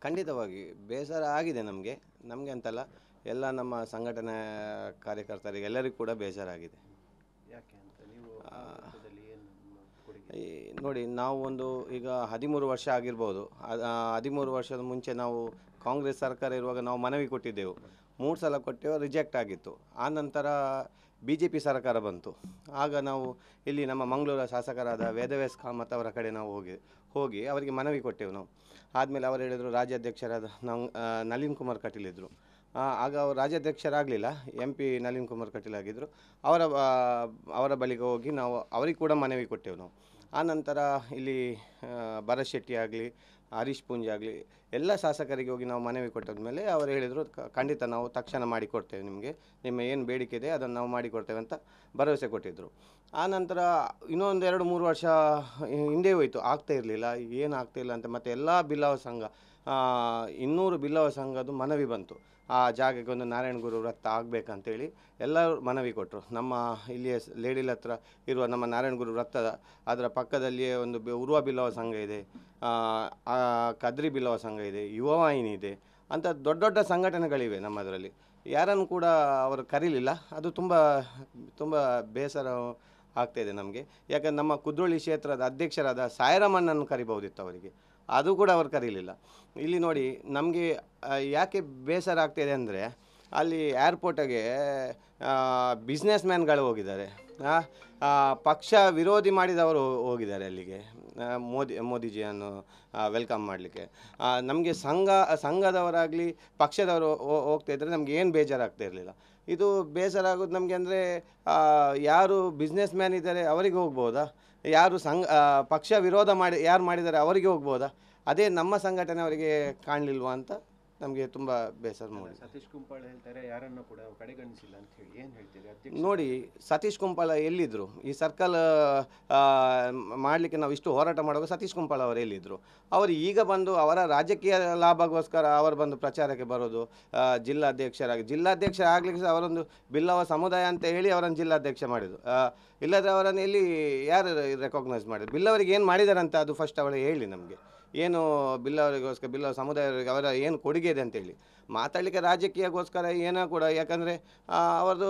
ಖಂಡಿತವಾಗಿ ಬೇಸರ ಆಗಿದೆ ನಮಗೆ. ನಮಗೆ ಅಂತಲ್ಲ, ಎಲ್ಲ ನಮ್ಮ ಸಂಘಟನೆ ಕಾರ್ಯಕರ್ತರಿಗೆ ಎಲ್ಲರಿಗೂ ಕೂಡ ಬೇಸರ ಆಗಿದೆ. ಯಾಕೆ ಅಂತ ನೀವು ಆ ಹಂತದಲ್ಲಿ ಏನು ಕೊಡುಗೆ? ಈ ನೋಡಿ, ನಾವು ಈಗ 13 ವರ್ಷ ಆಗಿರ್ಬೋದು. 13 ವರ್ಷದ ಮುಂಚೆ ನಾವು ಕಾಂಗ್ರೆಸ್ ಸರ್ಕಾರ ಇರುವಾಗ ನಾವು ಮನವಿ ಕೊಟ್ಟಿದ್ದೆವು. 3 ಸಲ ಕೊಟ್ಟೆವು, ರಿಜೆಕ್ಟ್ ಆಗಿತ್ತು. ಆನಂತರ BJP ಸರ್ಕಾರ ಬಂತು. ಆಗ ನಾವು ಇಲ್ಲಿ ನಮ್ಮ ಮಂಗಳೂರ ಶಾಸಕರಾದ ವೇದವ್ಯಾಸ್ ಕಾಮತ್ ಅವರ ಕಡೆ ನಾವು ಹೋಗಿ ಅವರಿಗೆ ಮನವಿ ಕೊಟ್ಟೆವು ನಾವು. ಆದಮೇಲೆ ಅವರು ಹೇಳಿದರು, ರಾಜ್ಯಾಧ್ಯಕ್ಷರಾದ ನಳಿನ್ ಕುಮಾರ್ ಕಟೀಲ್ ಇದ್ದರು. ಆಗ ಅವರು ರಾಜ್ಯಾಧ್ಯಕ್ಷರಾಗಲಿಲ್ಲ, MP ನಳಿನ್ ಕುಮಾರ್ ಕಟೀಲ್ ಆಗಿದ್ದರು. ಅವರ ಬಳಿಗೆ ಹೋಗಿ ನಾವು ಅವರಿಗೆ ಕೂಡ ಮನವಿ ಕೊಟ್ಟೆವು ನಾವು. ಆನಂತರ ಇಲ್ಲಿ ಭರತ್ ಶೆಟ್ಟಿ ಆಗಲಿ, ಹರೀಶ್ ಪೂಂಜ್ ಆಗಲಿ, ಎಲ್ಲ ಶಾಸಕರಿಗೆ ಹೋಗಿ ನಾವು ಮನವಿ ಕೊಟ್ಟಾದ ಮೇಲೆ ಅವರು ಹೇಳಿದರು, ಖಂಡಿತ ನಾವು ತಕ್ಷಣ ಮಾಡಿಕೊಡ್ತೇವೆ, ನಿಮ್ಮ ಏನು ಬೇಡಿಕೆ ಇದೆ ಅದನ್ನು ನಾವು ಮಾಡಿಕೊಡ್ತೇವೆ ಅಂತ ಭರವಸೆ ಕೊಟ್ಟಿದ್ದರು. ಆನಂತರ ಇನ್ನೊಂದು 2-3 ವರ್ಷ ಹಿಂದೆ ಹೋಯಿತು, ಆಗ್ತಾ ಇರಲಿಲ್ಲ. ಏನು ಆಗ್ತಾಯಿಲ್ಲ ಅಂತ ಮತ್ತೆ ಎಲ್ಲ ಬಿಲ್ಲವ ಸಂಘ 200 ಬಿಲ್ಲವ ಸಂಘದ್ದು ಮನವಿ ಬಂತು. ಆ ಜಾಗಕ್ಕೆ ಒಂದು ನಾರಾಯಣಗುರು ವೃತ್ತ ಆಗಬೇಕಂತೇಳಿ ಎಲ್ಲರೂ ಮನವಿ ಕೊಟ್ಟರು. ನಮ್ಮ ಇಲ್ಲಿಯ ಲೇಡಿಲ್ ಹತ್ರ ಇರುವ ನಮ್ಮ ನಾರಾಯಣಗುರು ವೃತ್ತದ ಅದರ ಪಕ್ಕದಲ್ಲಿಯೇ ಒಂದು ಉರ್ವ ಬಿಲ್ಲವ ಸಂಘ ಇದೆ, ಕದ್ರಿ ಬಿಲ್ಲವ ಸಂಘ ಇದೆ, ಯುವವಾಹಿನಿ ಇದೆ ಅಂತ ದೊಡ್ಡ ದೊಡ್ಡ ಸಂಘಟನೆಗಳಿವೆ ನಮ್ಮದರಲ್ಲಿ. ಯಾರನ್ನು ಕೂಡ ಅವರು ಕರೀಲಿಲ್ಲ. ಅದು ತುಂಬ ಬೇಸರ ಆಗ್ತಾಯಿದೆ ನಮಗೆ. ಯಾಕಂದ್ರೆ ನಮ್ಮ ಕುದ್ರೋಳಿ ಕ್ಷೇತ್ರದ ಅಧ್ಯಕ್ಷರಾದ ಸಾಯಿರಾಮಣ್ಣನ್ನು ಕರಿಬಹುದಿತ್ತು ಅವರಿಗೆ, ಅದು ಕೂಡ ಅವರು ಕರೀಲಿಲ್ಲ. ಇಲ್ಲಿ ನೋಡಿ, ನಮಗೆ ಯಾಕೆ ಬೇಸರ ಆಗ್ತಾಯಿದೆ ಅಂದರೆ, ಅಲ್ಲಿ ಏರ್ಪೋರ್ಟಿಗೆ ಬಿಸ್ನೆಸ್ ಮ್ಯಾನ್ಗಳು ಹೋಗಿದ್ದಾರೆ, ಪಕ್ಷ ವಿರೋಧಿ ಮಾಡಿದವರು ಹೋಗಿದ್ದಾರೆ ಅಲ್ಲಿಗೆ ಮೋದಿಜಿಯನ್ನು ವೆಲ್ಕಮ್ ಮಾಡಲಿಕ್ಕೆ. ನಮಗೆ ಸಂಘದವರಾಗಲಿ ಪಕ್ಷದವರು ಹೋಗ್ತಾಯಿದ್ರೆ ನಮ್ಗೆ ಏನು ಬೇಜಾರಾಗ್ತಾ ಇರಲಿಲ್ಲ. ಇದು ಬೇಸರ ಆಗೋದು ನಮಗೆ ಅಂದರೆ, ಯಾರು ಬಿಸ್ನೆಸ್ ಮ್ಯಾನ್ ಇದ್ದಾರೆ ಅವರಿಗೆ ಹೋಗ್ಬೋದಾ, ಯಾರು ಪಕ್ಷ ವಿರೋಧ ಯಾರು ಮಾಡಿದ್ದಾರೆ ಅವರಿಗೆ ಹೋಗ್ಬೋದಾ, ಅದೇ ನಮ್ಮ ಸಂಘಟನೆ ಅವರಿಗೆ ಕಾಣಲಿಲ್ವಾ ಅಂತ ನಮಗೆ ತುಂಬ ಬೇಸರ ಮೂಡಿದೆ. ಸತೀಶ್ ಕುಂಪಾಳ ಹೇಳ್ತಾರೆ ಯಾರನ್ನು ಕೂಡ ಕಡೆಗಣಿಸಿಲ್ಲ ಅಂತ ಹೇಳಿ, ಏನು ಹೇಳ್ತೀರಿ? ನೋಡಿ, ಸತೀಶ್ ಕುಂಪಾಳ ಎಲ್ಲಿದ್ದರು? ಈ ಸರ್ಕಲ್ ಮಾಡಲಿಕ್ಕೆ ನಾವು ಇಷ್ಟು ಹೋರಾಟ ಮಾಡುವಾಗ ಸತೀಶ್ ಕುಂಪಾಳ ಅವರು ಎಲ್ಲಿದ್ದರು? ಅವರು ಈಗ ಬಂದು ಅವರ ರಾಜಕೀಯ ಲಾಭಗೋಸ್ಕರ ಅವರು ಬಂದು ಪ್ರಚಾರಕ್ಕೆ ಬರೋದು. ಜಿಲ್ಲಾಧ್ಯಕ್ಷರಾಗಲಿಕ್ಕೆ ಸಹ ಅವರೊಂದು ಬಿಲ್ಲವ ಸಮುದಾಯ ಅಂತ ಹೇಳಿ ಅವರನ್ನು ಜಿಲ್ಲಾಧ್ಯಕ್ಷ ಮಾಡಿದರು. ಇಲ್ಲದ್ರೆ ಅವರನ್ನು ಎಲ್ಲಿ ಯಾರು ರೆಕಾಗ್ನೈಸ್ ಮಾಡಿದ್ರು? ಬಿಲ್ಲವರಿಗೆ ಏನು ಮಾಡಿದ್ದಾರೆ ಅಂತ ಅದು ಫಸ್ಟ್ ಅವಳು ಹೇಳಿ ನಮಗೆ. ಏನು ಬಿಲ್ಲವರಿಗೋಸ್ಕರ, ಬಿಲ್ಲವ ಸಮುದಾಯರಿಗೆ ಅವರ ಏನು ಕೊಡುಗೆ ಇದೆ ಅಂತೇಳಿ ಮಾತಾಡಲಿಕ್ಕೆ. ರಾಜಕೀಯಕ್ಕೋಸ್ಕರ ಏನೋ ಕೂಡ, ಯಾಕಂದರೆ ಅವ್ರದ್ದು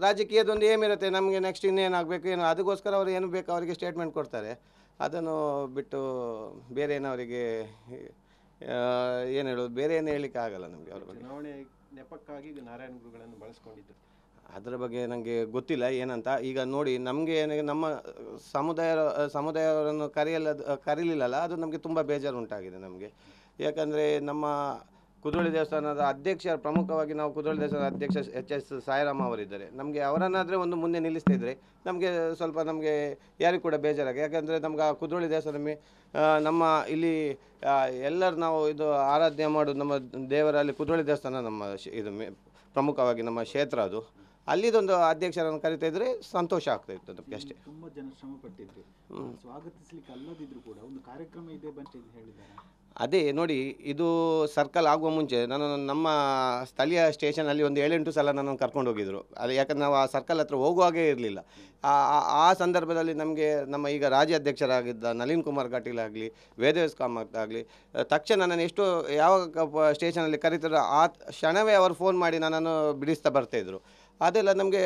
ರಾಜಕೀಯದೊಂದು ಏಮಿರುತ್ತೆ, ನಮಗೆ ನೆಕ್ಸ್ಟ್ ಇನ್ನೇನಾಗಬೇಕು ಏನೋ, ಅದಕ್ಕೋಸ್ಕರ ಅವರು ಏನು ಬೇಕು ಅವರಿಗೆ ಸ್ಟೇಟ್ಮೆಂಟ್ ಕೊಡ್ತಾರೆ. ಅದನ್ನು ಬಿಟ್ಟು ಬೇರೆ ಏನೋ ಅವರಿಗೆ ಏನು ಹೇಳೋದು, ಬೇರೆ ಏನು ಹೇಳಲಿಕ್ಕೆ ಆಗಲ್ಲ ನಮಗೆ ಅವ್ರ ಬಗ್ಗೆ. ಚುನಾವಣೆ ನೆಪಕ್ಕಾಗಿ ನಾರಾಯಣ ಗುರುಗಳನ್ನು ಬಳಸ್ಕೊಂಡಿದ್ರು, ಅದರ ಬಗ್ಗೆ ನನಗೆ ಗೊತ್ತಿಲ್ಲ ಏನಂತ. ಈಗ ನೋಡಿ, ನಮಗೆ ನಮ್ಮ ಸಮುದಾಯವರನ್ನು ಕರೀಲಿಲ್ಲಲ್ಲ, ಅದು ನಮಗೆ ತುಂಬ ಬೇಜಾರು ಉಂಟಾಗಿದೆ ನಮಗೆ. ಯಾಕಂದರೆ ನಮ್ಮ ಕುದ್ರೋಳಿ ದೇವಸ್ಥಾನದ ಪ್ರಮುಖವಾಗಿ ನಾವು ಕುದ್ರೋಳಿ ದೇವಸ್ಥಾನದ ಅಧ್ಯಕ್ಷ HS ಸಾಯಿರಾಮ ಅವರಿದ್ದಾರೆ. ನಮಗೆ ಅವರನ್ನಾದರೆ ಒಂದು ಮುಂದೆ ನಿಲ್ಲಿಸ್ತಿದ್ರೆ ನಮಗೆ ಸ್ವಲ್ಪ ಯಾರಿಗೂ ಕೂಡ ಬೇಜಾರಾಗಿ. ಯಾಕಂದರೆ ನಮ್ಗೆ ಆ ಕುದ್ರೋಳಿ ದೇವಸ್ಥಾನ ನಮ್ಮ ಇಲ್ಲಿ ಎಲ್ಲರೂ ನಾವು ಇದು ಆರಾಧನೆ ಮಾಡೋದು ನಮ್ಮ ದೇವರಲ್ಲಿ ಕುದ್ರೋಳಿ ದೇವಸ್ಥಾನ ನಮ್ಮ ಇದು ಪ್ರಮುಖವಾಗಿ ನಮ್ಮ ಕ್ಷೇತ್ರ. ಅದು ಅಲ್ಲಿದೊಂದು ಅಧ್ಯಕ್ಷರನ್ನು ಕರಿತಾ ಇದ್ರೆ ಸಂತೋಷ ಆಗ್ತಾ ಇತ್ತು ಅದಕ್ಕೆ ಅಷ್ಟೇ. ತುಂಬ ಜನ ಶ್ರಮ ಪಟ್ಟಿದ್ರು, ಸ್ವಾಗತಿಸಲಿಕ್ಕೆ ಅಲ್ಲದಿದ್ರು ಕೂಡ ಒಂದು ಕಾರ್ಯಕ್ರಮ ಇದೆ ಬಂತ ಹೇಳಿದ್ದಾರೆ. ಅದೇ ನೋಡಿ, ಇದು ಸರ್ಕಲ್ ಆಗುವ ಮುಂಚೆ ನಮ್ಮ ಸ್ಥಳೀಯ ಸ್ಟೇಷನಲ್ಲಿ ಒಂದು 7-8 ಸಲ ನನ್ನನ್ನು ಕರ್ಕೊಂಡು ಹೋಗಿದ್ರು. ಅದು ಯಾಕಂದ್ರೆ ನಾವು ಆ ಸರ್ಕಲ್ ಹತ್ರ ಹೋಗುವಾಗೇ ಇರಲಿಲ್ಲ. ಆ ಸಂದರ್ಭದಲ್ಲಿ ನಮಗೆ ನಮ್ಮ ಈಗ ರಾಜ್ಯಾಧ್ಯಕ್ಷರಾಗಿದ್ದ ನಳಿನ್ ಕುಮಾರ್ ಕಟೀಲ್ ಆಗಲಿ, ವೇದವ್ಯಾಸ್ ಕಾಮತ್ ಆಗಲಿ, ತಕ್ಷಣ ನನ್ನನ್ನು ಯಾವ ಸ್ಟೇಷನಲ್ಲಿ ಕರೀತಾರೋ ಆ ಕ್ಷಣವೇ ಅವರು ಫೋನ್ ಮಾಡಿ ನನ್ನನ್ನು ಬಿಡಿಸ್ತಾ ಬರ್ತಾಯಿದ್ರು. ಅದೆಲ್ಲ ನಮಗೆ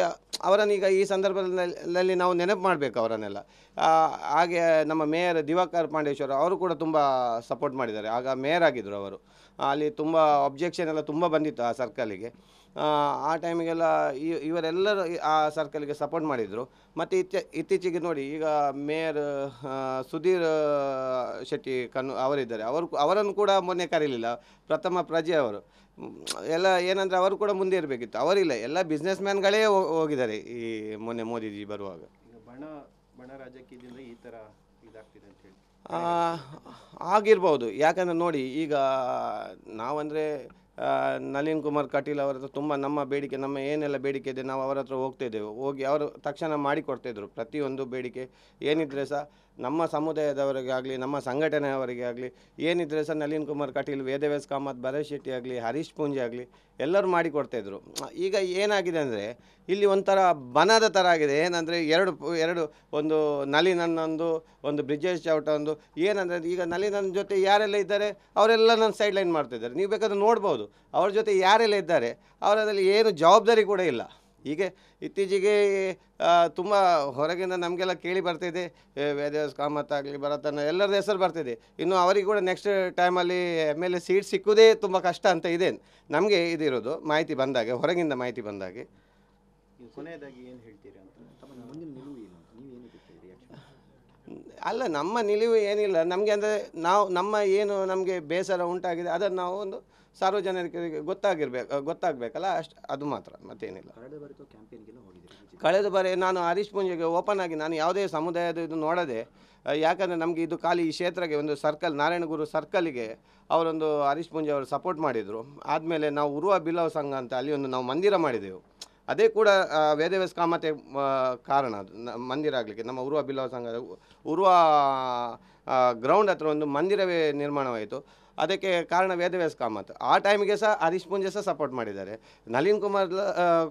ಅವರನ್ನೀಗ ಈ ಸಂದರ್ಭದಲ್ಲಿ ನಾವು ನೆನಪು ಮಾಡಬೇಕು ಅವರನ್ನೆಲ್ಲ. ಹಾಗೆ ನಮ್ಮ ಮೇಯರ್ ದಿವಾಕರ್ ಪಾಂಡೇಶ್ವರ ಅವರು ಕೂಡ ತುಂಬ ಸಪೋರ್ಟ್ ಮಾಡಿದ್ದಾರೆ. ಆಗ ಮೇಯರ್ ಆಗಿದ್ದರು ಅವರು. ಅಲ್ಲಿ ತುಂಬ ಅಬ್ಜೆಕ್ಷನ್ ಎಲ್ಲ ತುಂಬ ಬಂದಿತ್ತು ಆ ಸರ್ಕಲಿಗೆ. ಆ ಟೈಮಿಗೆಲ್ಲ ಇವರೆಲ್ಲರೂ ಆ ಸರ್ಕಲ್ಗೆ ಸಪೋರ್ಟ್ ಮಾಡಿದರು. ಮತ್ತು ಇತ್ತೀಚೆಗೆ ನೋಡಿ, ಈಗ ಮೇಯರ್ ಸುಧೀರ್ ಶೆಟ್ಟಿ ಅವರಿದ್ದಾರೆ. ಅವರನ್ನು ಕೂಡ ಮೊನ್ನೆ ಕರೀಲಿಲ್ಲ. ಪ್ರಥಮ ಪ್ರಜೆ ಅವರು ಎಲ್ಲ ಏನಂದರೆ ಅವರು ಕೂಡ ಮುಂದೆ ಇರಬೇಕಿತ್ತು, ಅವರಿಲ್ಲ. ಎಲ್ಲ ಬಿಸ್ನೆಸ್ ಮ್ಯಾನ್ಗಳೇ ಹೋಗಿದ್ದಾರೆ ಈ ಮೊನ್ನೆ ಮೋದಿಜಿ ಬರುವಾಗ. ಈಗ ಬಣ ರಾಜಕೀಯದಿಂದ ಈ ಥರ ಇದಾಗ್ತಿದೆ ಅಂತ ಹೇಳಿ ಆಗಿರ್ಬೋದು. ಯಾಕಂದರೆ ನೋಡಿ, ಈಗ ನಾವಂದರೆ ನಳಿನ್ ಕುಮಾರ್ ಕಟೀಲ್ ಅವರ ಹತ್ರ ತುಂಬ ನಮ್ಮ ಬೇಡಿಕೆ, ನಮ್ಮ ಏನೆಲ್ಲ ಬೇಡಿಕೆ ಇದೆ ನಾವು ಅವರ ಹತ್ರ ಹೋಗ್ತಾಯಿದ್ದೆವು. ಹೋಗಿ ಅವರು ತಕ್ಷಣ ಮಾಡಿಕೊಡ್ತಾಯಿದ್ರು. ಪ್ರತಿಯೊಂದು ಬೇಡಿಕೆ ಏನಿದ್ರೆ ಸಹ ನಮ್ಮ ಸಮುದಾಯದವರಿಗೆ ಆಗಲಿ, ನಮ್ಮ ಸಂಘಟನೆಯವರಿಗೆ ಆಗಲಿ ಏನಿದ್ರೆ ಸಹ ನಳಿನ್ ಕುಮಾರ್ ಕಟೀಲ್, ವೇದವ್ಯಾಸ್ ಕಾಮತ್, ಭರತ್ ಶೆಟ್ಟಿ ಆಗಲಿ, ಹರೀಶ್ ಪೂಂಜೆ ಆಗಲಿ ಎಲ್ಲರೂ ಮಾಡಿಕೊಡ್ತಾಯಿದ್ರು. ಈಗ ಏನಾಗಿದೆ ಅಂದರೆ ಇಲ್ಲಿ ಒಂಥರ ಬನದ ಥರ ಆಗಿದೆ. ಏನಂದರೆ ಎರಡು ಒಂದು ನಳಿನನ್ನೊಂದು, ಒಂದು ಬ್ರಿಜೇಶ್ ಚೌಟ ಒಂದು. ಏನಂದರೆ ಈಗ ನಳಿನನ್ ಜೊತೆ ಯಾರೆಲ್ಲ ಇದ್ದಾರೆ ಅವರೆಲ್ಲ ನನ್ನ ಸೈಡ್ ಲೈನ್ ಮಾಡ್ತಿದ್ದಾರೆ. ನೀವು ಬೇಕಾದ್ರೆ ನೋಡ್ಬೋದು ಅವ್ರ ಜೊತೆ ಯಾರೆಲ್ಲ ಇದ್ದಾರೆ ಅವರಲ್ಲಿ ಏನು ಜವಾಬ್ದಾರಿ ಕೂಡ ಇಲ್ಲ. ಹೀಗೆ ಇತ್ತೀಚೆಗೆ ತುಂಬ ಹೊರಗಿಂದ ನಮಗೆಲ್ಲ ಕೇಳಿ ಬರ್ತಿದೆ, ವೇದವ್ಯಾಸ್ ಕಾಮತ್ ಆಗಲಿ ಭರತನ ಎಲ್ಲರದ್ದು ಹೆಸರು ಬರ್ತಿದೆ. ಇನ್ನು ಅವರಿಗೆ ಕೂಡ ನೆಕ್ಸ್ಟ್ ಟೈಮಲ್ಲಿ MLA ಸೀಟ್ ಸಿಕ್ಕುವುದೇ ತುಂಬ ಕಷ್ಟ ಅಂತ ಇದೆ ನಮಗೆ ಇದಿರೋದು ಮಾಹಿತಿ ಬಂದಾಗೆ, ಹೊರಗಿಂದ ಮಾಹಿತಿ ಬಂದಾಗೆ. ಕೊನೆಯದಾಗಿ ಏನು ಹೇಳ್ತೀರಾ ಅಂತ? ತಮ್ಮ ಮುಂದಿನ ನಿಲುವು ಏನು, ನೀವು ಏನಕ್ಕೆ ರಿಯಾಕ್ಷನ್? ಅಲ್ಲ, ನಮ್ಮ ನಿಲುವು ಏನಿಲ್ಲ ನಮಗೆ. ಅಂದರೆ ನಮ್ಮ ಏನು ನಮಗೆ ಬೇಸರ ಉಂಟಾಗಿದೆ ಅದನ್ನು ನಾವು ಒಂದು ಸಾರ್ವಜನಿಕರಿಗೆ ಗೊತ್ತಾಗಬೇಕಲ್ಲ, ಅದು ಮಾತ್ರ, ಮತ್ತೇನಿಲ್ಲ. ಕಳೆದ ಬಾರಿ ಕ್ಯಾಂಪೇನ್ಗೆಲ್ಲ ಹೋಗಿದ್ದೀರಿ? ಕಳೆದ ಬಾರಿ ನಾನು ಹರೀಶ್ ಪೂಂಜೆಗೆ ಓಪನ್ ಆಗಿ ನಾನು ಯಾವುದೇ ಸಮುದಾಯದ ಇದು ನೋಡದೆ, ಯಾಕಂದರೆ ನಮಗೆ ಇದು ಖಾಲಿ ಈ ಕ್ಷೇತ್ರಕ್ಕೆ ಒಂದು ಸರ್ಕಲ್, ನಾರಾಯಣಗುರು ಸರ್ಕಲ್ಗೆ ಅವರೊಂದು ಹರೀಶ್ ಪೂಂಜೆ ಅವರು ಸಪೋರ್ಟ್ ಮಾಡಿದರು. ಆದಮೇಲೆ ನಾವು ಉರುವ ಬಿಲವ ಸಂಘ ಅಂತ ಅಲ್ಲಿ ಒಂದು ನಾವು ಮಂದಿರ ಮಾಡಿದೆವು. ಅದೇ ಕೂಡ ವೇದವ್ಯಾಸ್ ಕಾಮತೆ ಕಾರಣ ಅದು ಮಂದಿರ ಆಗಲಿಕ್ಕೆ. ನಮ್ಮ ಉರುವ ಬಿಲವ ಸಂಘ ಉರುವ ಗ್ರೌಂಡ್ ಹತ್ರ ಒಂದು ಮಂದಿರವೇ ನಿರ್ಮಾಣವಾಯಿತು. ಅದಕ್ಕೆ ಕಾರಣ ವೇದವ್ಯಾಸ್ ಕಾಮತ್. ಆ ಟೈಮಿಗೆ ಸಹ ಹರೀಶ್ ಪೂಂಜೆ ಸಹ ಸಪೋರ್ಟ್ ಮಾಡಿದ್ದಾರೆ, ನಳಿನ್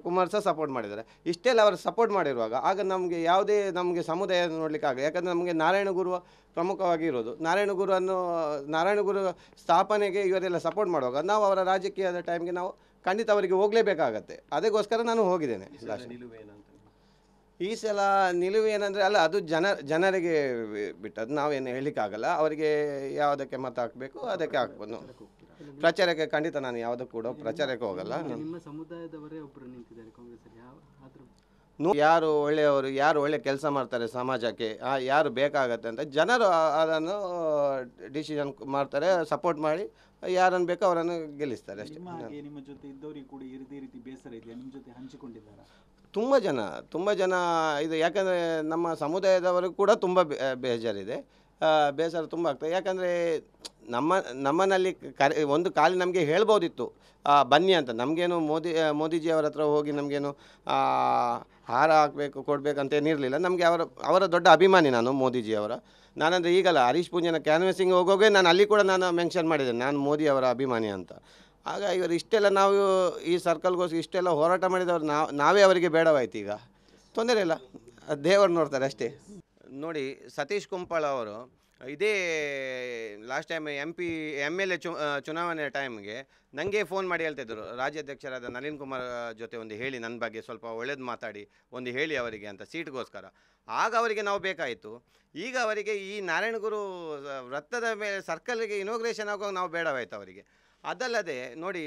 ಕುಮಾರ್ ಸಹ ಸಪೋರ್ಟ್ ಮಾಡಿದ್ದಾರೆ. ಇಷ್ಟೆಲ್ಲ ಅವರು ಸಪೋರ್ಟ್ ಮಾಡಿರುವಾಗ ಆಗ ನಮಗೆ ಯಾವುದೇ ನಮಗೆ ಸಮುದಾಯ ನೋಡಲಿಕ್ಕೆ ಆಗಲಿ. ಯಾಕಂದರೆ ನಮಗೆ ನಾರಾಯಣಗುರು ಪ್ರಮುಖವಾಗಿ ಇರೋದು. ನಾರಾಯಣಗುರು ಸ್ಥಾಪನೆಗೆ ಇವರೆಲ್ಲ ಸಪೋರ್ಟ್ ಮಾಡುವಾಗ ನಾವು ಅವರ ರಾಜಕೀಯದ ಟೈಮ್ಗೆ ನಾವು ಖಂಡಿತ ಅವರಿಗೆ ಹೋಗಲೇಬೇಕಾಗತ್ತೆ. ಅದಕ್ಕೋಸ್ಕರ ನಾನು ಹೋಗಿದ್ದೇನೆ. ಈ ಸಲ ನಿಲುವು ಏನಂದರೆ ಅಲ್ಲ, ಅದು ಜನರಿಗೆ ಬಿಟ್ಟದ್ದು, ನಾವೇನು ಹೇಳಲಿಕ್ಕಾಗಲ್ಲ. ಅವರಿಗೆ ಯಾವುದಕ್ಕೆ ಮತ ಹಾಕಬೇಕು ಅದಕ್ಕೆ ಹಾಕ್ಬೋದು. ಪ್ರಚಾರಕ್ಕೆ ಖಂಡಿತ ನಾನು ಯಾವುದಕ್ಕೂ ಕೂಡ ಪ್ರಚಾರಕ್ಕೆ ಹೋಗಲ್ಲ. ನಿಮ್ಮ ಸಮುದಾಯದವರೇ ಒಬ್ಬರು ನಿಂತಿದ್ದಾರೆ ಕಾಂಗ್ರೆಸ್ಸಲ್ಲಿ, ಯಾರು ಒಳ್ಳೆಯವರು, ಯಾರು ಒಳ್ಳೆ ಕೆಲಸ ಮಾಡ್ತಾರೆ ಸಮಾಜಕ್ಕೆ, ಯಾರು ಬೇಕಾಗತ್ತೆ ಅಂತ ಜನರು ಅದನ್ನು ಡಿಸಿಷನ್ ಮಾಡ್ತಾರೆ, ಸಪೋರ್ಟ್ ಮಾಡಿ ಯಾರನ್ನು ಬೇಕೋ ಅವರನ್ನು ಗೆಲ್ಲಿಸ್ತಾರೆ ಅಷ್ಟೇ. ನಿಮ್ಮ ಜೊತೆ ಇದ್ದವರಿಗೆ ಕೂಡ ಇದೇ ರೀತಿ ಬೇಸರ ಇದೆಯಾ? ನಿಮ್ಮ ಜೊತೆ ಹಂಚಿಕೊಂಡಿದ್ದಾರೆ ತುಂಬ ಜನ ಇದು. ಯಾಕಂದರೆ ನಮ್ಮ ಸಮುದಾಯದವರು ಕೂಡ ತುಂಬ ಬೇಜಾರಿದೆ, ಬೇಸರ ತುಂಬ ಆಗ್ತದೆ. ಯಾಕಂದರೆ ನಮ್ಮನಲ್ಲಿ ಒಂದು ಕಾಲಿ ನಮಗೆ ಹೇಳ್ಬೋದಿತ್ತು ಬನ್ನಿ ಅಂತ. ನಮಗೇನು ಮೋದಿಜಿಯವರ ಹತ್ರ ಹೋಗಿ ನಮಗೇನು ಹಾರ ಹಾಕಬೇಕು ಕೊಡಬೇಕಂತೇನಿರಲಿಲ್ಲ. ನಮಗೆ ಅವರ ದೊಡ್ಡ ಅಭಿಮಾನಿ ನಾನು ಮೋದಿಜಿಯವರ. ನಾನಂದರೆ ಈಗಲ್ಲ ಹರೀಶ್ ಪೂಂಜೆನ ಕ್ಯಾನ್ವೆಸಿಂಗ್ ಹೋಗೋಗೆ ನಾನು ಅಲ್ಲಿ ಕೂಡ ನಾನು ಮೆನ್ಷನ್ ಮಾಡಿದ್ದೇನೆ ನಾನು ಮೋದಿ ಅವರ ಅಭಿಮಾನಿ ಅಂತ. ಆಗ ಇವರು ಇಷ್ಟೆಲ್ಲ ನಾವು ಈ ಸರ್ಕಲ್ಗೋಸ್ಕರ ಇಷ್ಟೆಲ್ಲ ಹೋರಾಟ ಮಾಡಿದವರು ನಾವೇ ಅವರಿಗೆ ಬೇಡವಾಯ್ತು. ಈಗ ತೊಂದರೆ ಇಲ್ಲ, ದೇವರು ನೋಡ್ತಾರೆ ಅಷ್ಟೇ. ನೋಡಿ, ಸತೀಶ್ ಕುಂಪಳ ಅವರು ಇದೇ ಲಾಸ್ಟ್ ಟೈಮ್ MLA ಚುನಾವಣೆ ಟೈಮ್ಗೆ ನನಗೆ ಫೋನ್ ಮಾಡಿ ಹೇಳ್ತಿದ್ದರು, ರಾಜ್ಯಾಧ್ಯಕ್ಷರಾದ ನಳಿನ್ ಕುಮಾರ್ ಜೊತೆ ಒಂದು ಹೇಳಿ, ನನ್ನ ಬಗ್ಗೆ ಸ್ವಲ್ಪ ಒಳ್ಳೇದು ಮಾತಾಡಿ ಒಂದು ಹೇಳಿ ಅವರಿಗೆ ಅಂತ ಸೀಟ್ಗೋಸ್ಕರ. ಆಗ ಅವರಿಗೆ ನಾವು ಬೇಕಾಯಿತು. ಈಗ ಅವರಿಗೆ ಈ ನಾರಾಯಣಗುರು ವೃತ್ತದ ಮೇಲೆ ಸರ್ಕಲ್ಗೆ ಇನಾಗ್ರೇಷನ್ ಆಗುವಾಗ ನಾವು ಬೇಡವಾಯಿತು ಅವರಿಗೆ. ಅದಲ್ಲದೆ ನೋಡಿ,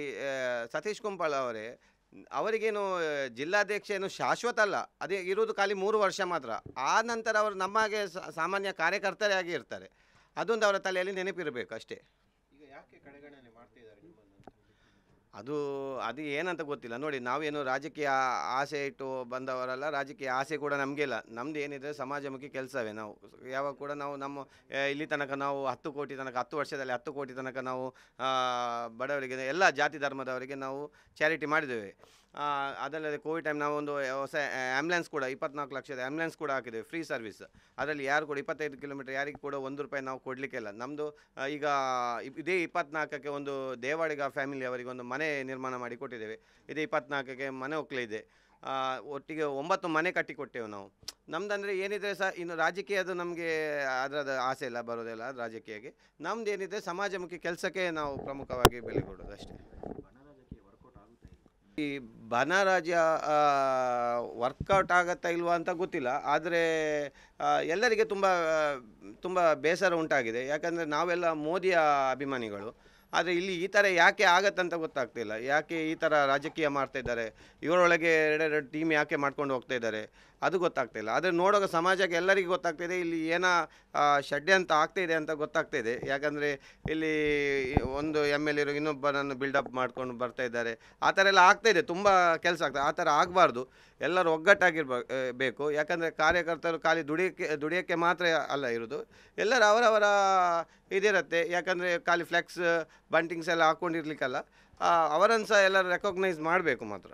ಸತೀಶ್ ಕುಂಪಳ ಅವರಿಗೇನು ಜಿಲ್ಲಾಧ್ಯಕ್ಷ ಏನು ಶಾಶ್ವತ ಅಲ್ಲ, ಅದೇ ಇರೋದು ಖಾಲಿ 3 ವರ್ಷ ಮಾತ್ರ. ಆ ನಂತರ ಅವರು ನಮಗೆ ಸಾಮಾನ್ಯ ಕಾರ್ಯಕರ್ತರೇ ಆಗಿ ಇರ್ತಾರೆ. ಅದೊಂದು ಅವರ ತಲೆಯಲ್ಲಿ ನೆನಪಿರಬೇಕು ಅಷ್ಟೇ. ಈಗ ಯಾಕೆ ಕಡೆಗಣನೆ ಮಾಡ್ತಿದ್ದಾರೆ ನಿಮ್ಮನ್ನು? ಅದು ಏನಂತ ಗೊತ್ತಿಲ್ಲ. ನೋಡಿ, ನಾವೇನು ರಾಜಕೀಯ ಆಸೆ ಇಟ್ಟು ಬಂದವರಲ್ಲ, ರಾಜಕೀಯ ಆಸೆ ಕೂಡ ನಮಗೆ ಇಲ್ಲ. ನಮ್ಮದು ಏನಿದೆ ಸಮಾಜಮುಖಿ ಕೆಲಸವೇ. ನಾವು ಯಾವಾಗ ಕೂಡ ನಮ್ಮ ಇಲ್ಲಿ ತನಕ ನಾವು 10 ಕೋಟಿ ತನಕ 10 ವರ್ಷದಲ್ಲಿ 10 ಕೋಟಿ ತನಕ ನಾವು ಬಡವರಿಗೆ, ಎಲ್ಲ ಜಾತಿ ಧರ್ಮದವರಿಗೆ ನಾವು ಚಾರಿಟಿ ಮಾಡಿದ್ದೇವೆ. ಅದಲ್ಲದೆ ಕೋವಿಡ್ ಟೈಮ್ ನಾವು ಒಂದು ಹೊಸ ಆ್ಯಂಬುಲೆನ್ಸ್ ಕೂಡ 24 ಲಕ್ಷದ ಆ್ಯಂಬುಲೆನ್ಸ್ ಕೂಡ ಹಾಕಿದ್ದೇವೆ, ಫ್ರೀ ಸರ್ವಿಸ್. ಅದರಲ್ಲಿ ಯಾರು ಕೂಡ 25 ಕಿಲೋಮೀಟರ್ ಯಾರಿಗೆ ಕೂಡ 1 ರೂಪಾಯಿ ನಾವು ಕೊಡಲಿಕ್ಕಿಲ್ಲ. ನಮ್ಮದು ಈಗ ಇದೇ 24ಕ್ಕೆ ಒಂದು ದೇವಾಡಿಗ ಫ್ಯಾಮಿಲಿ ಅವರಿಗೆ ಒಂದು ಮನೆ ನಿರ್ಮಾಣ ಮಾಡಿ ಕೊಟ್ಟಿದ್ದೇವೆ. ಇದೇ 24ಕ್ಕೆ ಮನೆ ಒಕ್ಕಲಿದೆ. ಒಟ್ಟಿಗೆ 9 ಮನೆ ಕಟ್ಟಿಕೊಟ್ಟೆವು ನಾವು. ನಮ್ದಂದರೆ ಏನಿದೆ ಸಹ ಇನ್ನು ರಾಜಕೀಯದು ನಮಗೆ ಅದರದ ಆಸೆ ಇಲ್ಲ, ಬರೋದಿಲ್ಲ ರಾಜಕೀಯಕ್ಕೆ. ನಮ್ದು ಏನಿದೆ ಸಮಾಜಮುಖಿ ಕೆಲಸಕ್ಕೆ ನಾವು ಪ್ರಮುಖವಾಗಿ ಬೆಲೆ ಕೊಡೋದು ಅಷ್ಟೇ. ಈ ಬನರಾಜ್ಯ ವರ್ಕೌಟ್ ಆಗುತ್ತಾ ಇಲ್ವಾ ಅಂತ ಗೊತ್ತಿಲ್ಲ. ಆದರೆ ಎಲ್ಲರಿಗೆ ತುಂಬ ಬೇಸರ ಉಂಟಾಗಿದೆ. ಯಾಕಂದರೆ ನಾವೆಲ್ಲ ಮೋದಿಯ ಅಭಿಮಾನಿಗಳು. ಆದರೆ ಇಲ್ಲಿ ಈ ಥರ ಯಾಕೆ ಆಗತ್ತಂತ ಗೊತ್ತಾಗ್ತಿಲ್ಲ. ಯಾಕೆ ಈ ಥರ ರಾಜಕೀಯ ಮಾಡ್ತಾಯಿದ್ದಾರೆ, ಇವರೊಳಗೆ ಎರಡೆರಡು ಟೀಮ್ ಯಾಕೆ ಮಾಡ್ಕೊಂಡು ಹೋಗ್ತಾಯಿದ್ದಾರೆ ಅದು ಗೊತ್ತಾಗ್ತಿಲ್ಲ. ಆದರೆ ನೋಡುವಾಗ ಸಮಾಜಕ್ಕೆ ಎಲ್ಲರಿಗೂ ಗೊತ್ತಾಗ್ತಿದೆ ಇಲ್ಲಿ ಏನೋ ಷಡ್ಯಂತ್ರ ಆಗ್ತಾಯಿದೆ ಅಂತ ಗೊತ್ತಾಗ್ತಾಯಿದೆ. ಯಾಕಂದರೆ ಇಲ್ಲಿ ಒಂದು MLA ಇನ್ನೊಬ್ಬರನ್ನು ಬಿಲ್ಡಪ್ ಮಾಡ್ಕೊಂಡು ಬರ್ತಾಯಿದ್ದಾರೆ. ಆ ಥರ ಎಲ್ಲ ಆಗ್ತಾಯಿದೆ, ತುಂಬ ಕೆಲಸ ಆಗ್ತದೆ. ಆ ಥರ ಆಗಬಾರ್ದು, ಎಲ್ಲರೂ ಒಗ್ಗಟ್ಟಾಗಿರ್ಬೇಕು. ಯಾಕಂದರೆ ಕಾರ್ಯಕರ್ತರು ಖಾಲಿ ದುಡಿಯೋಕ್ಕೆ ಮಾತ್ರ ಅಲ್ಲ ಇರೋದು, ಎಲ್ಲರೂ ಅವರವರ ಇದಿರುತ್ತೆ. ಯಾಕಂದರೆ ಖಾಲಿ ಫ್ಲೆಕ್ಸ್ ಬಂಟಿಂಗ್ಸ್ ಎಲ್ಲ ಹಾಕ್ಕೊಂಡಿರ್ಲಿಕ್ಕಲ್ಲ, ಅವರನ್ನು ಸಹ ಎಲ್ಲರೂ ರೆಕಗ್ನೈಸ್ ಮಾಡಬೇಕು ಮಾತ್ರ.